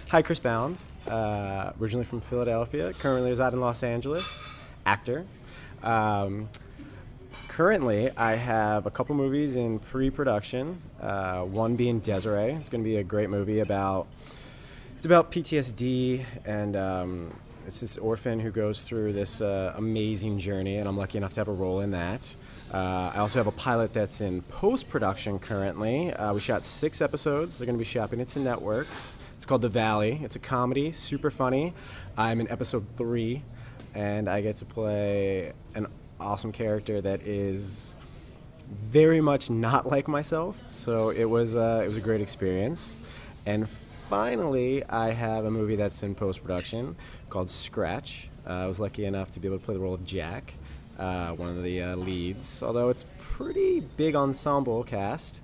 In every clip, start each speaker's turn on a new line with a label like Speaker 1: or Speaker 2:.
Speaker 1: Hi, Chris Bound. Originally from Philadelphia, currently reside in Los Angeles. Actor. Um, Currently, I have a couple movies in pre-production. One being Desiree. It's going to be a great movie about PTSD, and it's this orphan who goes through this amazing journey, and I'm lucky enough to have a role in that. I also have a pilot that's in post-production currently. We shot 6 episodes. They're going to be shopping it to networks. It's called The Valley. It's a comedy, super funny. I'm in episode 3, and I get to play an awesome character that is very much not like myself. So it was a great experience. And finally, I have a movie that's in post-production called Scratch. I was lucky enough to be able to play the role of Jack, one of the leads, although it's pretty big ensemble cast.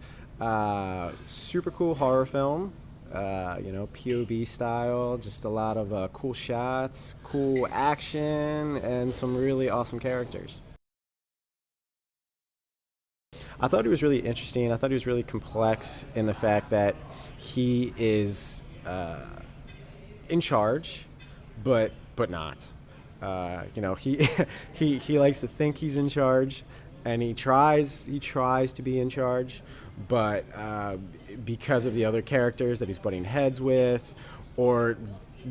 Speaker 1: Super cool horror film, POV style, just a lot of cool shots, cool action, and some really awesome characters. I thought he was really interesting. I thought he was really complex in the fact that he is in charge, but not. He he likes to think he's in charge, and he tries to be in charge, but because of the other characters that he's butting heads with, or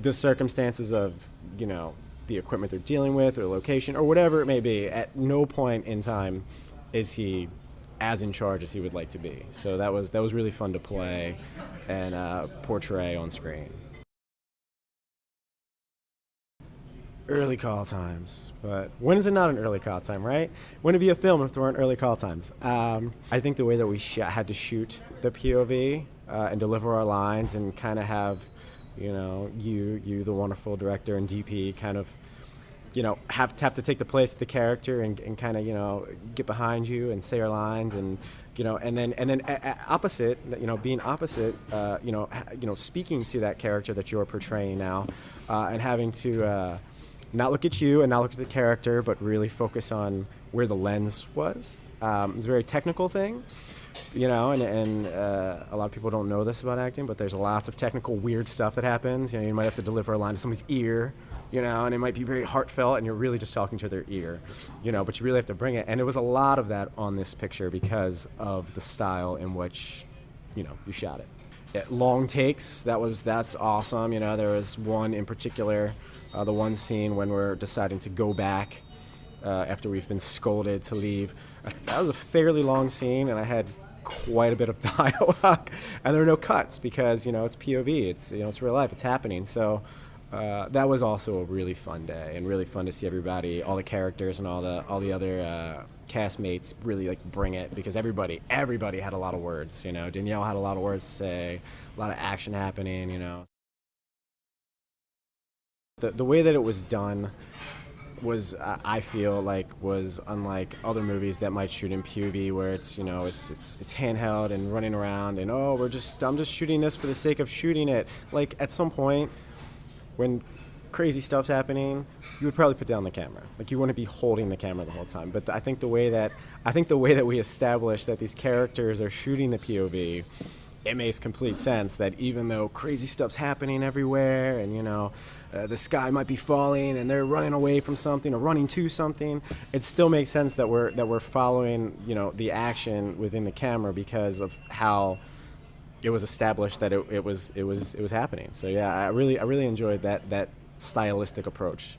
Speaker 1: the circumstances of the equipment they're dealing with, or location, or whatever it may be, at no point in time is he as in charge as he would like to be. So that was really fun to play and portray on screen. Early call times, but when is it not an early call time, right? Wouldn't it be a film if there weren't early call times? I think the way that we had to shoot the POV and deliver our lines, and kind of have, you, the wonderful director and DP, kind of, have to take the place of the character, and kind of, get behind you and say our lines, and and then opposite, being opposite, speaking to that character that you're portraying now, and having to not look at you and not look at the character, but really focus on where the lens was. It's a very technical thing, and a lot of people don't know this about acting, but there's lots of technical weird stuff that happens. You might have to deliver a line to somebody's ear, and it might be very heartfelt, and you're really just talking to their ear, but you really have to bring it. And there was a lot of that on this picture because of the style in which, you shot it. Long takes, that's awesome. There was one in particular, the one scene when we're deciding to go back after we've been scolded to leave. That was a fairly long scene, and I had quite a bit of dialogue, and there were no cuts because it's POV, it's real life, it's happening. So that was also a really fun day, and really fun to see everybody, all the characters and all the other castmates really bring it, because everybody had a lot of words. Danielle had a lot of words to say, a lot of action happening. The way that it was done was, I feel like, was unlike other movies that might shoot in POV, where it's it's handheld and running around, and I'm just shooting this for the sake of shooting it. Like, at some point, when crazy stuff's happening, you would probably put down the camera. Like, you wouldn't be holding the camera the whole time. But I think the way that we established that these characters are shooting the POV, it makes complete sense that even though crazy stuff's happening everywhere, and the sky might be falling, and they're running away from something or running to something, it still makes sense that we're following the action within the camera, because of how it was established that it was happening. So yeah, I really enjoyed that stylistic approach.